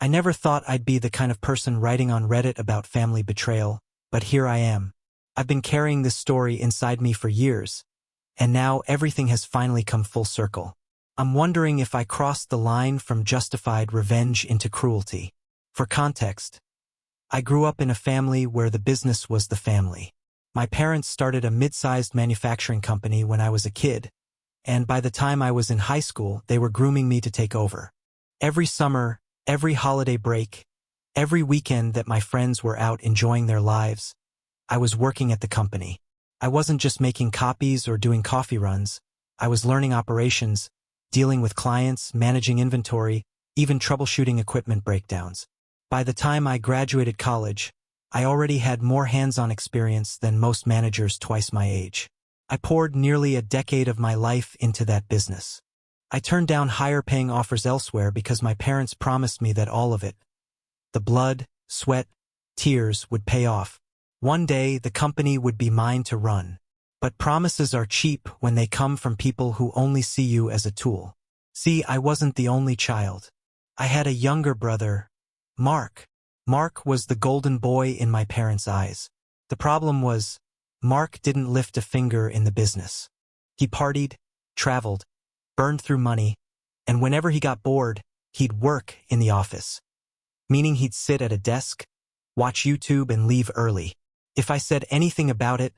I never thought I'd be the kind of person writing on Reddit about family betrayal, but here I am. I've been carrying this story inside me for years, and now everything has finally come full circle. I'm wondering if I crossed the line from justified revenge into cruelty. For context, I grew up in a family where the business was the family. My parents started a mid-sized manufacturing company when I was a kid, and by the time I was in high school, they were grooming me to take over. Every summer, every holiday break, every weekend that my friends were out enjoying their lives, I was working at the company. I wasn't just making copies or doing coffee runs. I was learning operations, dealing with clients, managing inventory, even troubleshooting equipment breakdowns. By the time I graduated college, I already had more hands-on experience than most managers twice my age. I poured nearly a decade of my life into that business. I turned down higher-paying offers elsewhere because my parents promised me that all of it, the blood, sweat, tears, would pay off. One day, the company would be mine to run. But promises are cheap when they come from people who only see you as a tool. See, I wasn't the only child. I had a younger brother, Mark. Mark was the golden boy in my parents' eyes. The problem was, Mark didn't lift a finger in the business. He partied, traveled, burned through money, and whenever he got bored, he'd work in the office. Meaning he'd sit at a desk, watch YouTube, and leave early. If I said anything about it,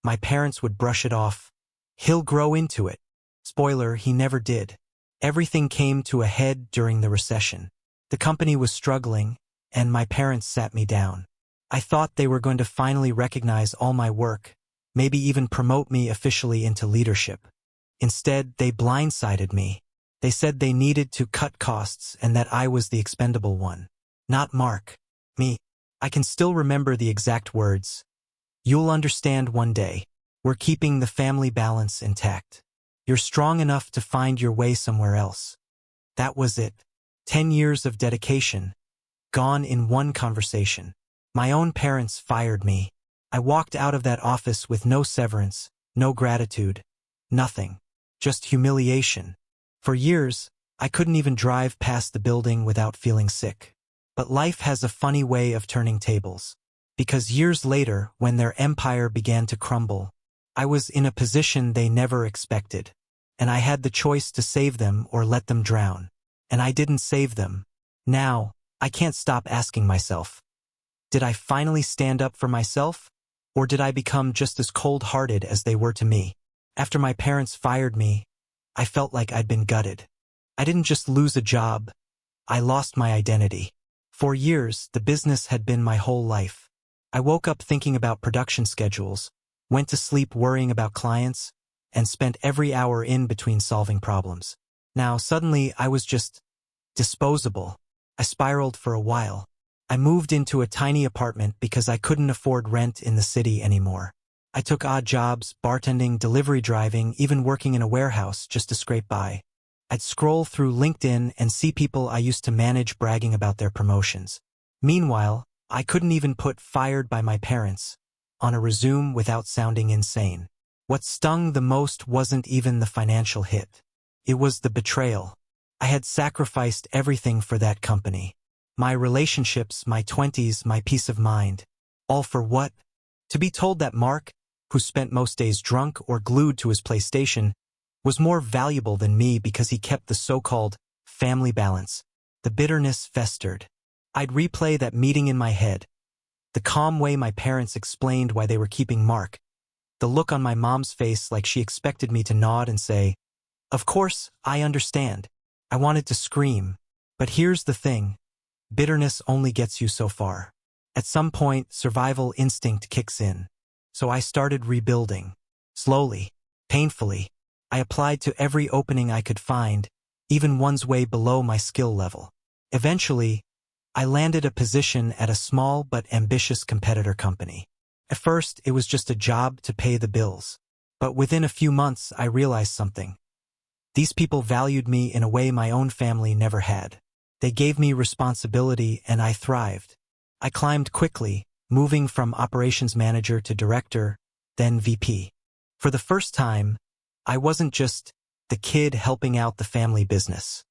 my parents would brush it off. He'll grow into it. Spoiler, he never did. Everything came to a head during the recession. The company was struggling, and my parents sat me down. I thought they were going to finally recognize all my work, maybe even promote me officially into leadership. Instead, they blindsided me. They said they needed to cut costs and that I was the expendable one. Not Mark. Me. I can still remember the exact words. "You'll understand one day. We're keeping the family balance intact. You're strong enough to find your way somewhere else." That was it. 10 years of dedication, gone in one conversation. My own parents fired me. I walked out of that office with no severance, no gratitude, nothing. Just humiliation. For years, I couldn't even drive past the building without feeling sick. But life has a funny way of turning tables. Because years later, when their empire began to crumble, I was in a position they never expected. And I had the choice to save them or let them drown. And I didn't save them. Now, I can't stop asking myself, did I finally stand up for myself? Or did I become just as cold-hearted as they were to me? After my parents fired me, I felt like I'd been gutted. I didn't just lose a job, I lost my identity. For years, the business had been my whole life. I woke up thinking about production schedules, went to sleep worrying about clients, and spent every hour in between solving problems. Now, suddenly, I was just disposable. I spiraled for a while. I moved into a tiny apartment because I couldn't afford rent in the city anymore. I took odd jobs, bartending, delivery driving, even working in a warehouse just to scrape by. I'd scroll through LinkedIn and see people I used to manage bragging about their promotions. Meanwhile, I couldn't even put "fired by my parents" on a resume without sounding insane. What stung the most wasn't even the financial hit. It was the betrayal. I had sacrificed everything for that company. My relationships, my 20s, my peace of mind. All for what? To be told that Mark, who spent most days drunk or glued to his PlayStation, was more valuable than me because he kept the so-called family balance. The bitterness festered. I'd replay that meeting in my head. The calm way my parents explained why they were keeping Mark. The look on my mom's face like she expected me to nod and say, "Of course, I understand." I wanted to scream. But here's the thing. Bitterness only gets you so far. At some point, survival instinct kicks in. So I started rebuilding. Slowly, painfully. I applied to every opening I could find, even ones way below my skill level. Eventually, I landed a position at a small but ambitious competitor company. At first, it was just a job to pay the bills. But within a few months, I realized something. These people valued me in a way my own family never had. They gave me responsibility and I thrived. I climbed quickly, moving from operations manager to director, then VP. For the first time, I wasn't just the kid helping out the family business.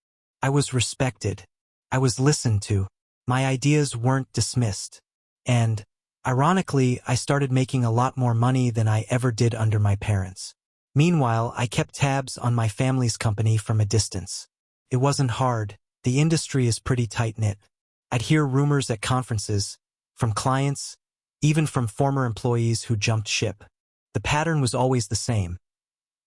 I was respected. I was listened to. My ideas weren't dismissed. And, ironically, I started making a lot more money than I ever did under my parents. Meanwhile, I kept tabs on my family's company from a distance. It wasn't hard. The industry is pretty tight-knit. I'd hear rumors at conferences, from clients, even from former employees who jumped ship. The pattern was always the same.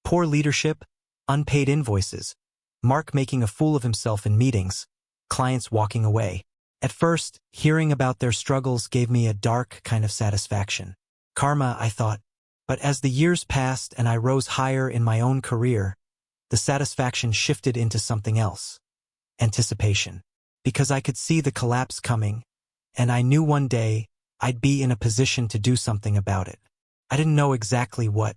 Poor leadership, unpaid invoices, Mark making a fool of himself in meetings, clients walking away. At first, hearing about their struggles gave me a dark kind of satisfaction. Karma, I thought. But as the years passed and I rose higher in my own career, the satisfaction shifted into something else. Anticipation. Because I could see the collapse coming, and I knew one day I'd be in a position to do something about it. I didn't know exactly what,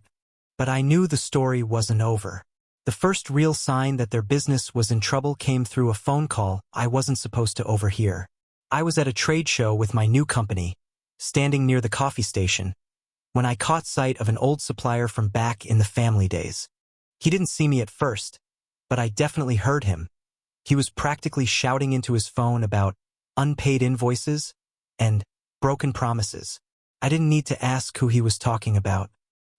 but I knew the story wasn't over. The first real sign that their business was in trouble came through a phone call I wasn't supposed to overhear. I was at a trade show with my new company, standing near the coffee station, when I caught sight of an old supplier from back in the family days. He didn't see me at first, but I definitely heard him. He was practically shouting into his phone about unpaid invoices and broken promises. I didn't need to ask who he was talking about.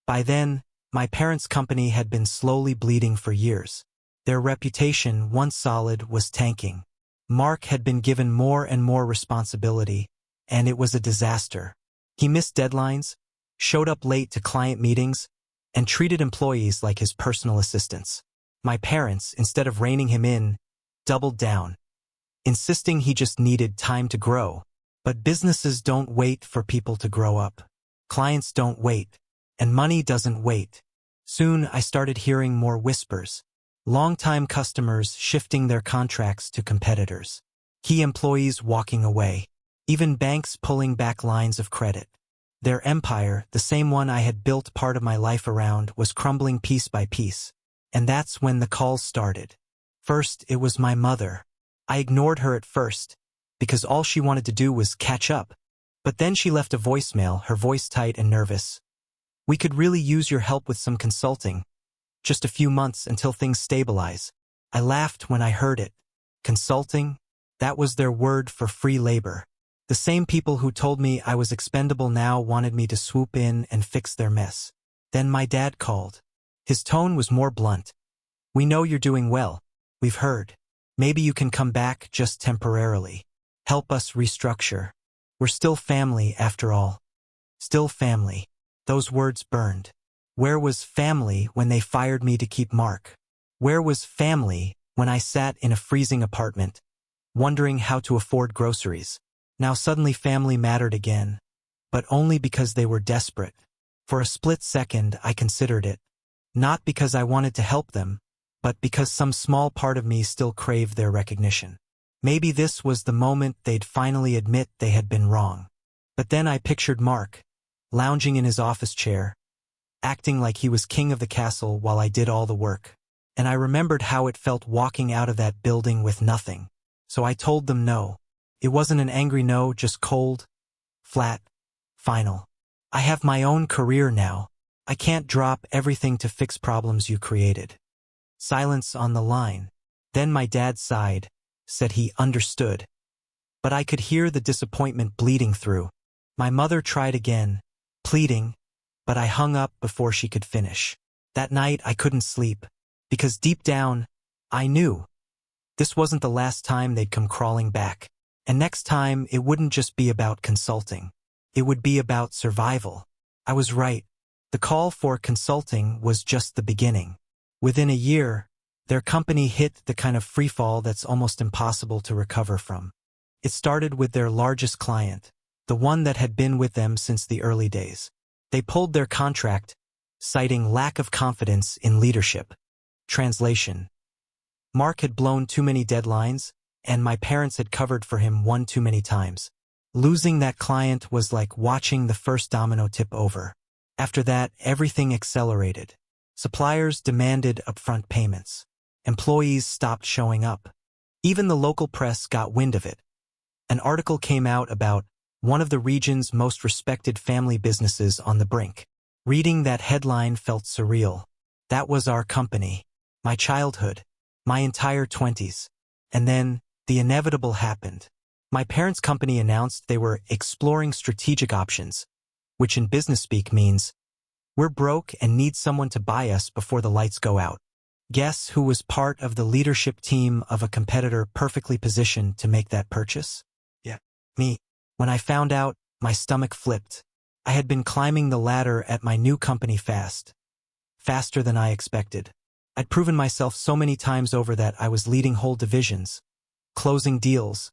By then, my parents' company had been slowly bleeding for years. Their reputation, once solid, was tanking. Mark had been given more and more responsibility, and it was a disaster. He missed deadlines, showed up late to client meetings, and treated employees like his personal assistants. My parents, instead of reining him in, doubled down, insisting he just needed time to grow. But businesses don't wait for people to grow up. Clients don't wait, and money doesn't wait. Soon I started hearing more whispers. Longtime customers shifting their contracts to competitors. Key employees walking away. Even banks pulling back lines of credit. Their empire, the same one I had built part of my life around, was crumbling piece by piece. And that's when the calls started. First, it was my mother. I ignored her at first, because all she wanted to do was catch up. But then she left a voicemail, her voice tight and nervous. "We could really use your help with some consulting. Just a few months until things stabilize." I laughed when I heard it. Consulting? That was their word for free labor. The same people who told me I was expendable now wanted me to swoop in and fix their mess. Then my dad called. His tone was more blunt. "We know you're doing well. We've heard. Maybe you can come back just temporarily. Help us restructure. We're still family after all." Still family. Those words burned. Where was family when they fired me to keep Mark? Where was family when I sat in a freezing apartment, wondering how to afford groceries? Now suddenly family mattered again, but only because they were desperate. For a split second I considered it. Not because I wanted to help them, but because some small part of me still craved their recognition. Maybe this was the moment they'd finally admit they had been wrong. But then I pictured Mark, lounging in his office chair, acting like he was king of the castle while I did all the work. And I remembered how it felt walking out of that building with nothing. So I told them no. It wasn't an angry no, just cold, flat, final. I have my own career now. I can't drop everything to fix problems you created. Silence on the line. Then my dad sighed, said he understood. But I could hear the disappointment bleeding through. My mother tried again, pleading, but I hung up before she could finish. That night I couldn't sleep, because deep down, I knew this wasn't the last time they'd come crawling back. And next time, it wouldn't just be about consulting. It would be about survival. I was right. The call for consulting was just the beginning. Within a year, their company hit the kind of freefall that's almost impossible to recover from. It started with their largest client, the one that had been with them since the early days. They pulled their contract, citing lack of confidence in leadership. Translation: Mark had blown too many deadlines, and my parents had covered for him one too many times. Losing that client was like watching the first domino tip over. After that, everything accelerated. Suppliers demanded upfront payments. Employees stopped showing up. Even the local press got wind of it. An article came out about one of the region's most respected family businesses on the brink. Reading that headline felt surreal. That was our company. My childhood. My entire 20s. And then, the inevitable happened. My parents' company announced they were exploring strategic options, which in business speak means, we're broke and need someone to buy us before the lights go out. Guess who was part of the leadership team of a competitor perfectly positioned to make that purchase? Yeah, me. When I found out, my stomach flipped. I had been climbing the ladder at my new company faster than I expected. I'd proven myself so many times over that I was leading whole divisions, closing deals,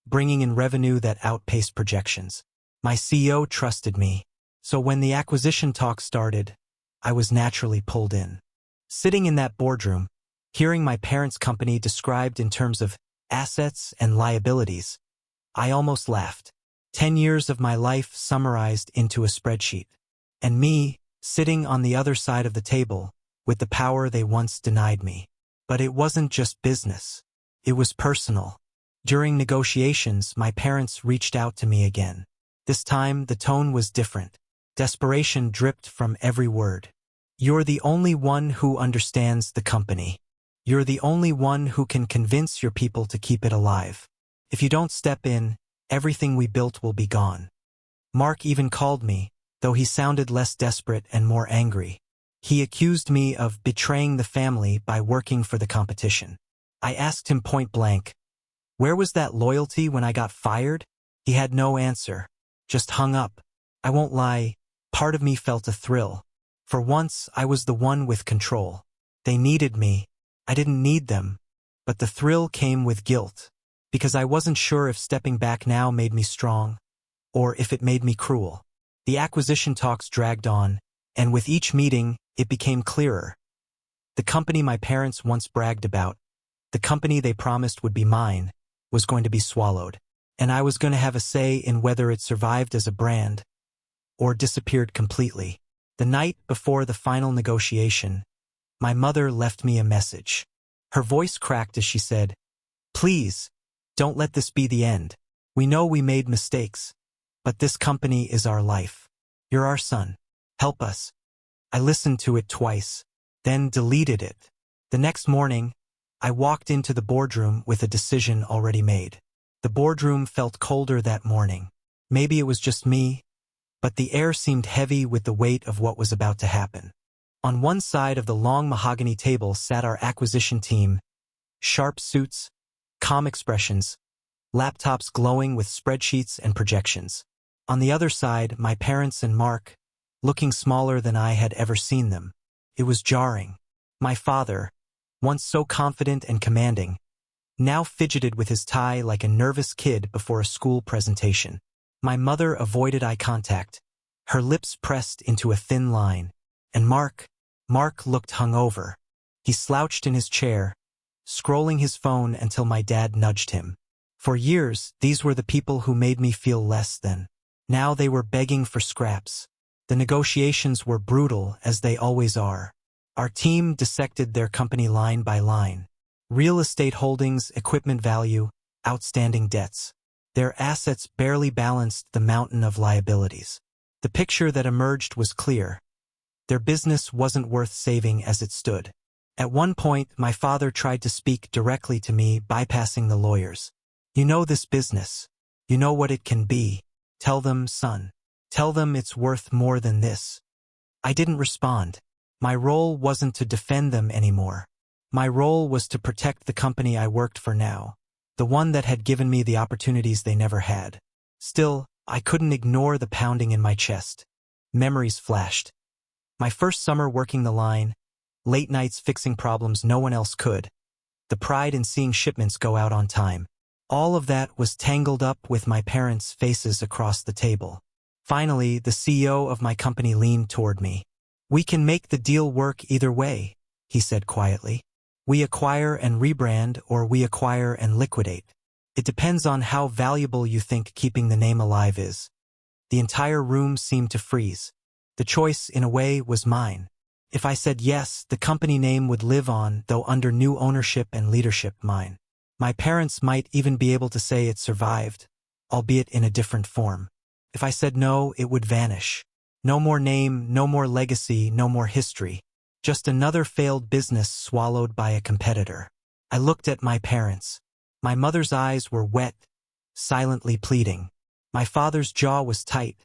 bringing in revenue that outpaced projections. My CEO trusted me, so when the acquisition talk started, I was naturally pulled in. Sitting in that boardroom, hearing my parents' company described in terms of assets and liabilities, I almost laughed. 10 years of my life summarized into a spreadsheet. And me, sitting on the other side of the table, with the power they once denied me. But it wasn't just business. It was personal. During negotiations, my parents reached out to me again. This time, the tone was different. Desperation dripped from every word. You're the only one who understands the company. You're the only one who can convince your people to keep it alive. If you don't step in, everything we built will be gone. Mark even called me, though he sounded less desperate and more angry. He accused me of betraying the family by working for the competition. I asked him point blank, where was that loyalty when I got fired? He had no answer, just hung up. I won't lie, part of me felt a thrill. For once, I was the one with control. They needed me. I didn't need them. But the thrill came with guilt, because I wasn't sure if stepping back now made me strong, or if it made me cruel. The acquisition talks dragged on, and with each meeting, it became clearer. The company my parents once bragged about, the company they promised would be mine, was going to be swallowed, and I was going to have a say in whether it survived as a brand or disappeared completely. The night before the final negotiation, my mother left me a message. Her voice cracked as she said, "Please, don't let this be the end. We know we made mistakes, but this company is our life. You're our son. Help us." I listened to it twice, then deleted it. The next morning, I walked into the boardroom with a decision already made. The boardroom felt colder that morning. Maybe it was just me, but the air seemed heavy with the weight of what was about to happen. On one side of the long mahogany table sat our acquisition team, sharp suits, calm expressions, laptops glowing with spreadsheets and projections. On the other side, my parents and Mark, looking smaller than I had ever seen them. It was jarring. My father, once so confident and commanding, now fidgeted with his tie like a nervous kid before a school presentation. My mother avoided eye contact, her lips pressed into a thin line, and Mark looked hungover. He slouched in his chair, scrolling his phone until my dad nudged him. For years, these were the people who made me feel less than. Now they were begging for scraps. The negotiations were brutal, as they always are. Our team dissected their company line by line. Real estate holdings, equipment value, outstanding debts. Their assets barely balanced the mountain of liabilities. The picture that emerged was clear. Their business wasn't worth saving as it stood. At one point, my father tried to speak directly to me, bypassing the lawyers. "You know this business. You know what it can be. Tell them, son. Tell them it's worth more than this." I didn't respond. My role wasn't to defend them anymore. My role was to protect the company I worked for now, the one that had given me the opportunities they never had. Still, I couldn't ignore the pounding in my chest. Memories flashed. My first summer working the line, late nights fixing problems no one else could, the pride in seeing shipments go out on time. All of that was tangled up with my parents' faces across the table. Finally, the CEO of my company leaned toward me. "We can make the deal work either way," he said quietly. "We acquire and rebrand, or we acquire and liquidate. It depends on how valuable you think keeping the name alive is." The entire room seemed to freeze. The choice, in a way, was mine. If I said yes, the company name would live on, though under new ownership and leadership mine. My parents might even be able to say it survived, albeit in a different form. If I said no, it would vanish. No more name, no more legacy, no more history. Just another failed business swallowed by a competitor. I looked at my parents. My mother's eyes were wet, silently pleading. My father's jaw was tight,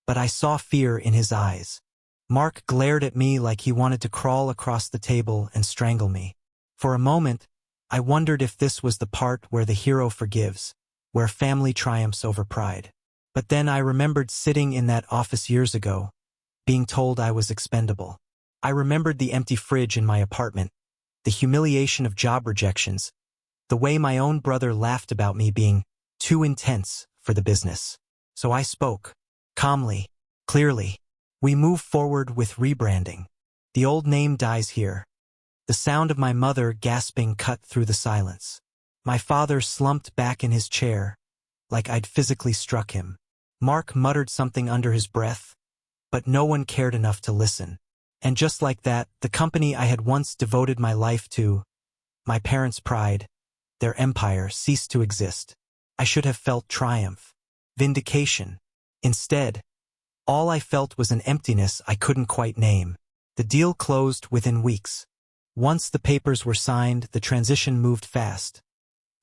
but I saw fear in his eyes. Mark glared at me like he wanted to crawl across the table and strangle me. For a moment, I wondered if this was the part where the hero forgives, where family triumphs over pride. But then I remembered sitting in that office years ago, being told I was expendable. I remembered the empty fridge in my apartment, the humiliation of job rejections, the way my own brother laughed about me being too intense for the business. So I spoke, calmly, clearly. We move forward with rebranding. The old name dies here. The sound of my mother gasping cut through the silence. My father slumped back in his chair, like I'd physically struck him. Mark muttered something under his breath, but no one cared enough to listen. And just like that, the company I had once devoted my life to, my parents' pride, their empire, ceased to exist. I should have felt triumph, vindication. Instead, all I felt was an emptiness I couldn't quite name. The deal closed within weeks. Once the papers were signed, the transition moved fast.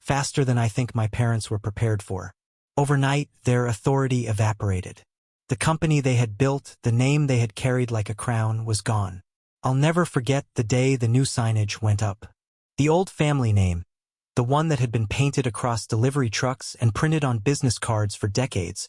Faster than I think my parents were prepared for. Overnight, their authority evaporated. The company they had built, the name they had carried like a crown, was gone. I'll never forget the day the new signage went up. The old family name, the one that had been painted across delivery trucks and printed on business cards for decades,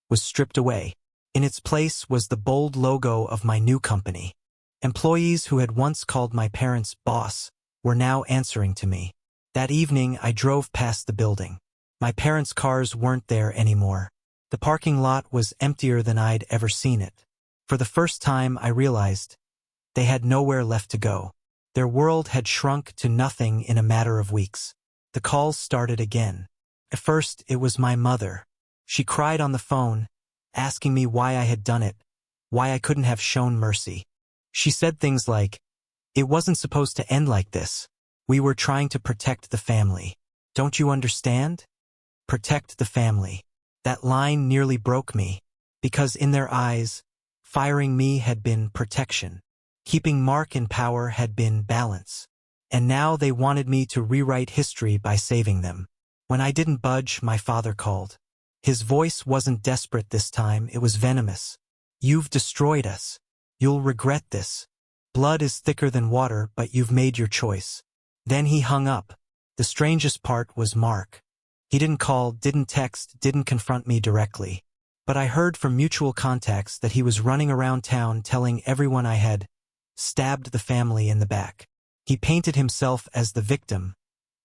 was stripped away. In its place was the bold logo of my new company. Employees who had once called my parents boss were now answering to me. That evening, I drove past the building. My parents' cars weren't there anymore. The parking lot was emptier than I'd ever seen it. For the first time, I realized they had nowhere left to go. Their world had shrunk to nothing in a matter of weeks. The calls started again. At first, it was my mother. She cried on the phone, asking me why I had done it, why I couldn't have shown mercy. She said things like, "It wasn't supposed to end like this. We were trying to protect the family. Don't you understand? Protect the family." That line nearly broke me, because in their eyes, firing me had been protection. Keeping Mark in power had been balance. And now they wanted me to rewrite history by saving them. When I didn't budge, my father called. His voice wasn't desperate this time, it was venomous. "You've destroyed us. You'll regret this. Blood is thicker than water, but you've made your choice." Then he hung up. The strangest part was Mark. He didn't call, didn't text, didn't confront me directly. But I heard from mutual contacts that he was running around town telling everyone I had stabbed the family in the back. He painted himself as the victim,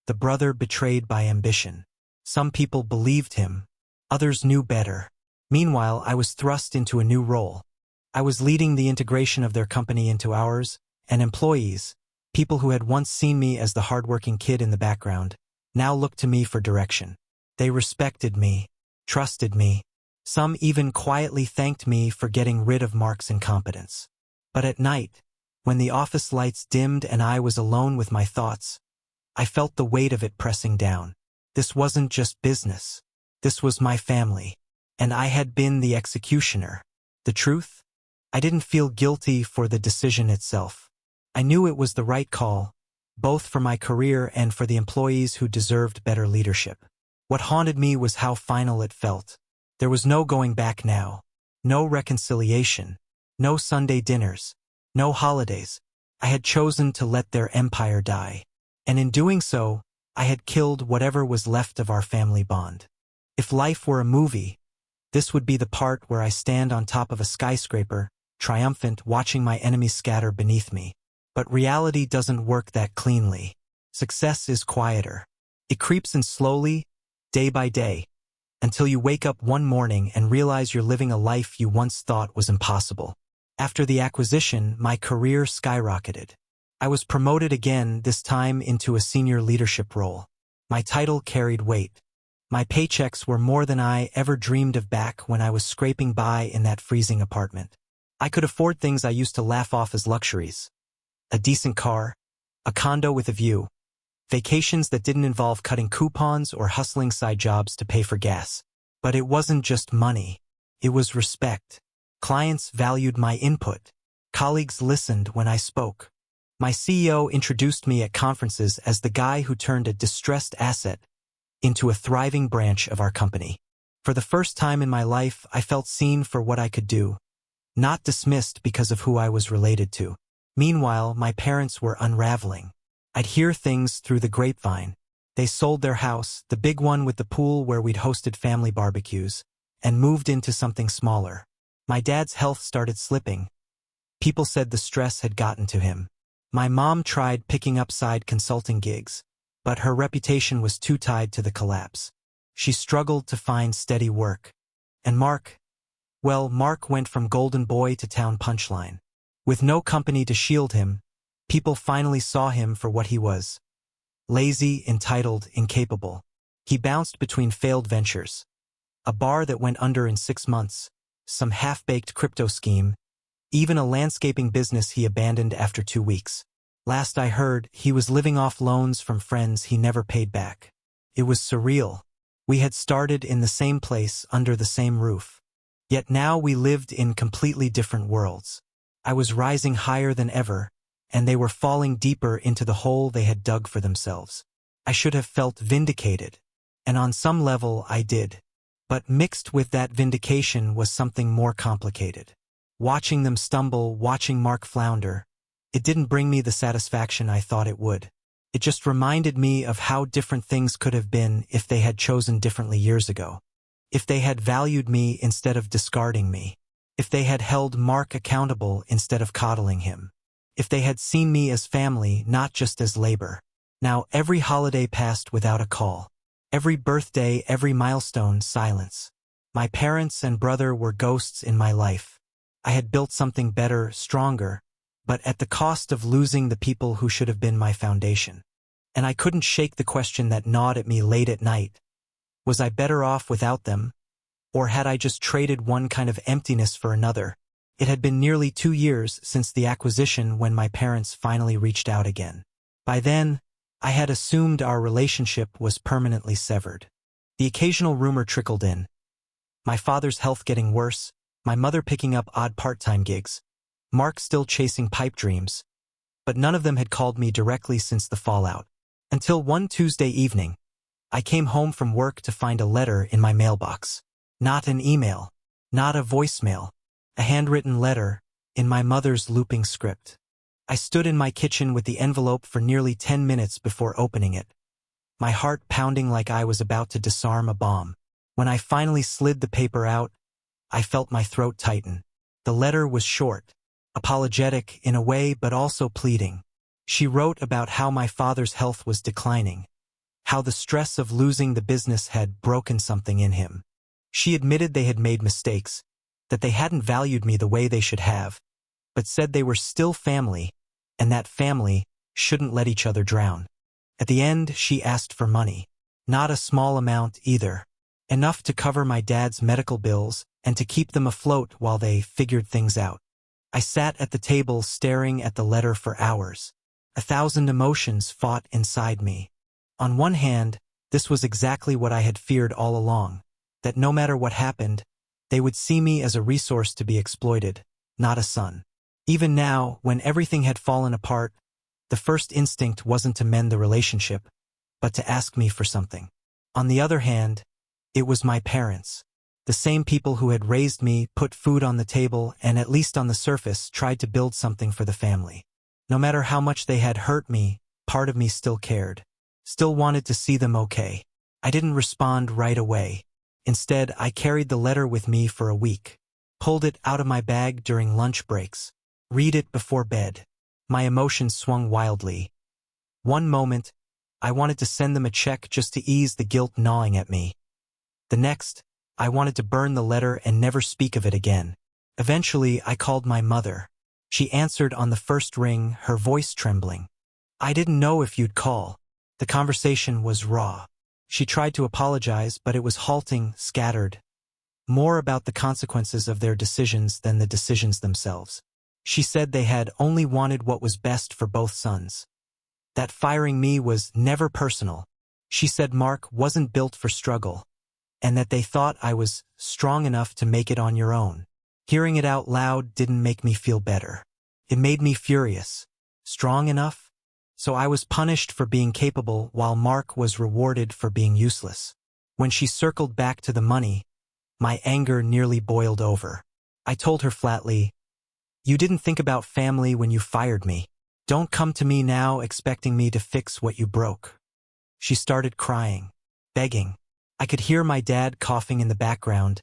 the brother betrayed by ambition. Some people believed him. Others knew better. Meanwhile, I was thrust into a new role. I was leading the integration of their company into ours, and employees, people who had once seen me as the hardworking kid in the background, now looked to me for direction. They respected me, trusted me. Some even quietly thanked me for getting rid of Mark's incompetence. But at night, when the office lights dimmed and I was alone with my thoughts, I felt the weight of it pressing down. This wasn't just business. This was my family, and I had been the executioner. The truth? I didn't feel guilty for the decision itself. I knew it was the right call, both for my career and for the employees who deserved better leadership. What haunted me was how final it felt. There was no going back now. No reconciliation. No Sunday dinners. No holidays. I had chosen to let their empire die. And in doing so, I had killed whatever was left of our family bond. If life were a movie, this would be the part where I stand on top of a skyscraper, triumphant, watching my enemies scatter beneath me. But reality doesn't work that cleanly. Success is quieter. It creeps in slowly, day by day, until you wake up one morning and realize you're living a life you once thought was impossible. After the acquisition, my career skyrocketed. I was promoted again, this time into a senior leadership role. My title carried weight. My paychecks were more than I ever dreamed of back when I was scraping by in that freezing apartment. I could afford things I used to laugh off as luxuries. A decent car, a condo with a view, vacations that didn't involve cutting coupons or hustling side jobs to pay for gas. But it wasn't just money. It was respect. Clients valued my input. Colleagues listened when I spoke. My CEO introduced me at conferences as the guy who turned a distressed asset into a thriving branch of our company. For the first time in my life, I felt seen for what I could do, not dismissed because of who I was related to. Meanwhile, my parents were unraveling. I'd hear things through the grapevine. They sold their house, the big one with the pool where we'd hosted family barbecues, and moved into something smaller. My dad's health started slipping. People said the stress had gotten to him. My mom tried picking up side consulting gigs, but her reputation was too tied to the collapse. She struggled to find steady work. And Mark went from golden boy to town punchline. With no company to shield him, people finally saw him for what he was. Lazy, entitled, incapable. He bounced between failed ventures. A bar that went under in 6 months, some half-baked crypto scheme, even a landscaping business he abandoned after 2 weeks. Last I heard, he was living off loans from friends he never paid back. It was surreal. We had started in the same place under the same roof. Yet now we lived in completely different worlds. I was rising higher than ever, and they were falling deeper into the hole they had dug for themselves. I should have felt vindicated, and on some level I did. But mixed with that vindication was something more complicated. Watching them stumble, watching Mark flounder, it didn't bring me the satisfaction I thought it would. It just reminded me of how different things could have been if they had chosen differently years ago. If they had valued me instead of discarding me. If they had held Mark accountable instead of coddling him. If they had seen me as family, not just as labor. Now every holiday passed without a call. Every birthday, every milestone, silence. My parents and brother were ghosts in my life. I had built something better, stronger, but at the cost of losing the people who should have been my foundation. And I couldn't shake the question that gnawed at me late at night. Was I better off without them? Or had I just traded one kind of emptiness for another? It had been nearly 2 years since the acquisition when my parents finally reached out again. By then, I had assumed our relationship was permanently severed. The occasional rumor trickled in. My father's health getting worse, my mother picking up odd part-time gigs, Mark still chasing pipe dreams. But none of them had called me directly since the fallout. Until one Tuesday evening, I came home from work to find a letter in my mailbox. Not an email, not a voicemail, a handwritten letter in my mother's looping script. I stood in my kitchen with the envelope for nearly 10 minutes before opening it, my heart pounding like I was about to disarm a bomb. When I finally slid the paper out, I felt my throat tighten. The letter was short, apologetic in a way but also pleading. She wrote about how my father's health was declining, how the stress of losing the business had broken something in him. She admitted they had made mistakes, that they hadn't valued me the way they should have, but said they were still family, and that family shouldn't let each other drown. At the end, she asked for money. Not a small amount either. Enough to cover my dad's medical bills and to keep them afloat while they figured things out. I sat at the table staring at the letter for hours. 1,000 emotions fought inside me. On one hand, this was exactly what I had feared all along, that no matter what happened, they would see me as a resource to be exploited, not a son. Even now, when everything had fallen apart, the first instinct wasn't to mend the relationship, but to ask me for something. On the other hand, it was my parents. The same people who had raised me, put food on the table, and at least on the surface tried to build something for the family. No matter how much they had hurt me, part of me still cared. Still wanted to see them okay. I didn't respond right away. Instead, I carried the letter with me for a week. Pulled it out of my bag during lunch breaks. Read it before bed. My emotions swung wildly. One moment, I wanted to send them a check just to ease the guilt gnawing at me. The next, I wanted to burn the letter and never speak of it again. Eventually, I called my mother. She answered on the first ring, her voice trembling. "I didn't know if you'd call." The conversation was raw. She tried to apologize, but it was halting, scattered. More about the consequences of their decisions than the decisions themselves. She said they had only wanted what was best for both sons. That firing me was never personal. She said Mark wasn't built for struggle, and that they thought I was strong enough to make it on your own. Hearing it out loud didn't make me feel better. It made me furious. Strong enough? So I was punished for being capable while Mark was rewarded for being useless. When she circled back to the money, my anger nearly boiled over. I told her flatly, "You didn't think about family when you fired me. Don't come to me now expecting me to fix what you broke." She started crying, begging. I could hear my dad coughing in the background,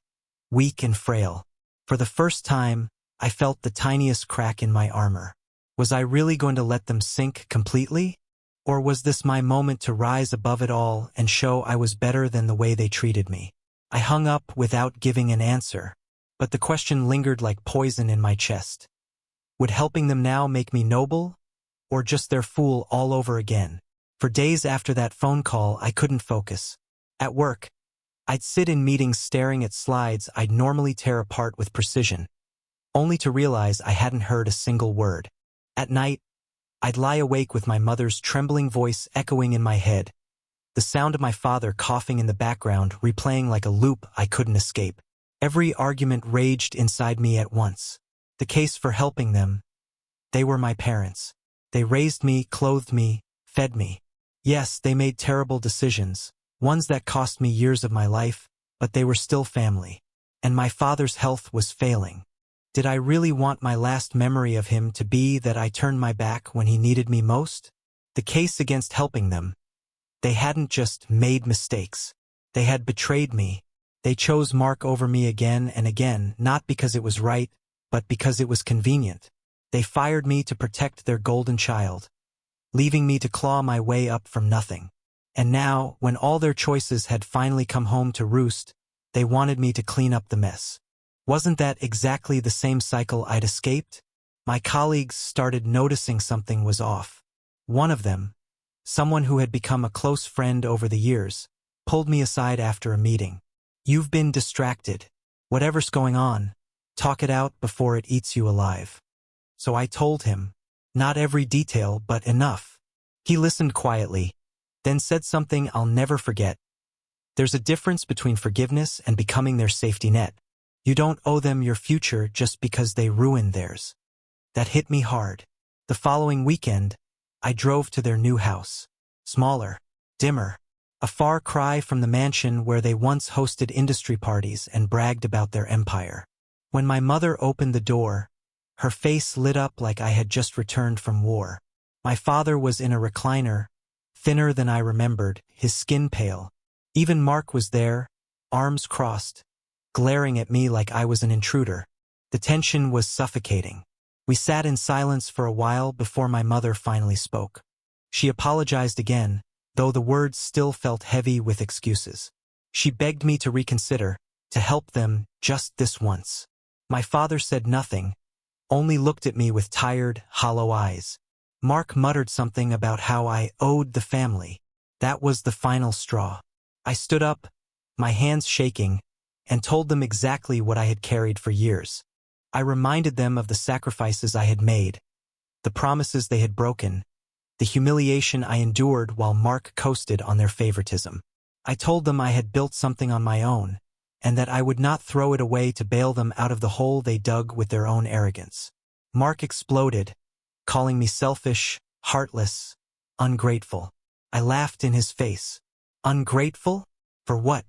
weak and frail. For the first time, I felt the tiniest crack in my armor. Was I really going to let them sink completely? Or was this my moment to rise above it all and show I was better than the way they treated me? I hung up without giving an answer, but the question lingered like poison in my chest. Would helping them now make me noble, or just their fool all over again? For days after that phone call, I couldn't focus. At work, I'd sit in meetings staring at slides I'd normally tear apart with precision, only to realize I hadn't heard a single word. At night, I'd lie awake with my mother's trembling voice echoing in my head, the sound of my father coughing in the background replaying like a loop I couldn't escape. Every argument raged inside me at once. The case for helping them. They were my parents. They raised me, clothed me, fed me. Yes, they made terrible decisions, ones that cost me years of my life, but they were still family. And my father's health was failing. Did I really want my last memory of him to be that I turned my back when he needed me most? The case against helping them. They hadn't just made mistakes. They had betrayed me. They chose Mark over me again and again, not because it was right, but because it was convenient. They fired me to protect their golden child, leaving me to claw my way up from nothing. And now, when all their choices had finally come home to roost, they wanted me to clean up the mess. Wasn't that exactly the same cycle I'd escaped? My colleagues started noticing something was off. One of them, someone who had become a close friend over the years, pulled me aside after a meeting. "You've been distracted. Whatever's going on, talk it out before it eats you alive." So I told him, not every detail, but enough. He listened quietly, then said something I'll never forget. "There's a difference between forgiveness and becoming their safety net. You don't owe them your future just because they ruined theirs." That hit me hard. The following weekend, I drove to their new house. Smaller, dimmer, a far cry from the mansion where they once hosted industry parties and bragged about their empire. When my mother opened the door, her face lit up like I had just returned from war. My father was in a recliner, thinner than I remembered, his skin pale. Even Mark was there, arms crossed, glaring at me like I was an intruder. The tension was suffocating. We sat in silence for a while before my mother finally spoke. She apologized again, though the words still felt heavy with excuses. She begged me to reconsider, to help them just this once. My father said nothing, only looked at me with tired, hollow eyes. Mark muttered something about how I owed the family. That was the final straw. I stood up, my hands shaking, and told them exactly what I had carried for years. I reminded them of the sacrifices I had made, the promises they had broken, the humiliation I endured while Mark coasted on their favoritism. I told them I had built something on my own, and that I would not throw it away to bail them out of the hole they dug with their own arrogance. Mark exploded, calling me selfish, heartless, ungrateful. I laughed in his face. Ungrateful? For what?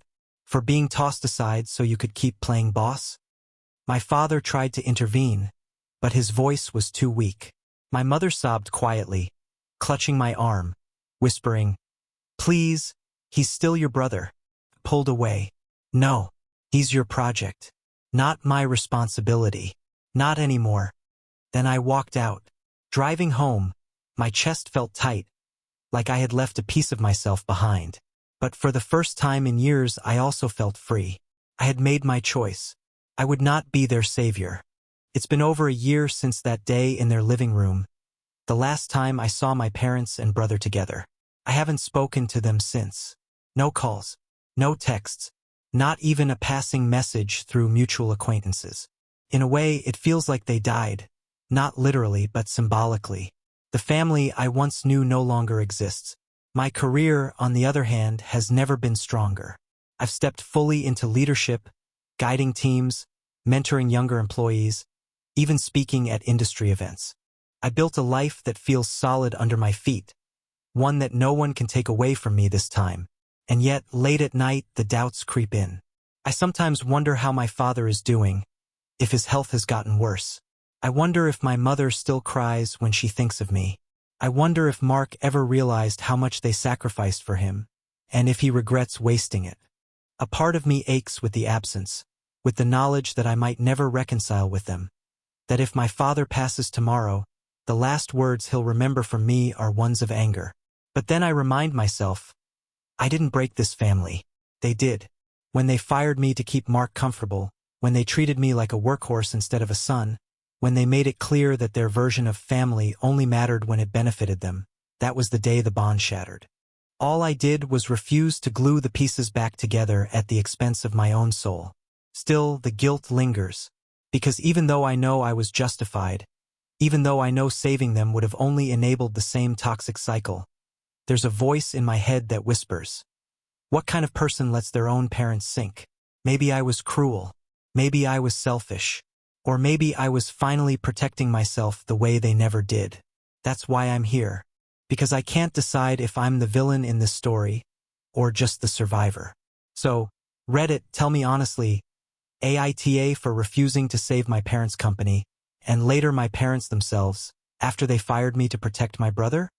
For being tossed aside so you could keep playing boss? My father tried to intervene, but his voice was too weak. My mother sobbed quietly, clutching my arm, whispering, "Please, he's still your brother." Pulled away. "No, he's your project. Not my responsibility. Not anymore." Then I walked out. Driving home, my chest felt tight, like I had left a piece of myself behind. But for the first time in years, I also felt free. I had made my choice. I would not be their savior. It's been over a year since that day in their living room, the last time I saw my parents and brother together. I haven't spoken to them since. No calls, no texts, not even a passing message through mutual acquaintances. In a way, it feels like they died, not literally but symbolically. The family I once knew no longer exists. My career, on the other hand, has never been stronger. I've stepped fully into leadership, guiding teams, mentoring younger employees, even speaking at industry events. I built a life that feels solid under my feet, one that no one can take away from me this time. And yet, late at night, the doubts creep in. I sometimes wonder how my father is doing, if his health has gotten worse. I wonder if my mother still cries when she thinks of me. I wonder if Mark ever realized how much they sacrificed for him, and if he regrets wasting it. A part of me aches with the absence, with the knowledge that I might never reconcile with them, that if my father passes tomorrow, the last words he'll remember from me are ones of anger. But then I remind myself, I didn't break this family. They did. When they fired me to keep Mark comfortable, when they treated me like a workhorse instead of a son, when they made it clear that their version of family only mattered when it benefited them, that was the day the bond shattered. All I did was refuse to glue the pieces back together at the expense of my own soul. Still, the guilt lingers, because even though I know I was justified, even though I know saving them would have only enabled the same toxic cycle, there's a voice in my head that whispers, what kind of person lets their own parents sink? Maybe I was cruel. Maybe I was selfish. Or maybe I was finally protecting myself the way they never did. That's why I'm here. Because I can't decide if I'm the villain in this story, or just the survivor. So, Reddit, tell me honestly, AITA for refusing to save my parents' company, and later my parents themselves, after they fired me to protect my brother?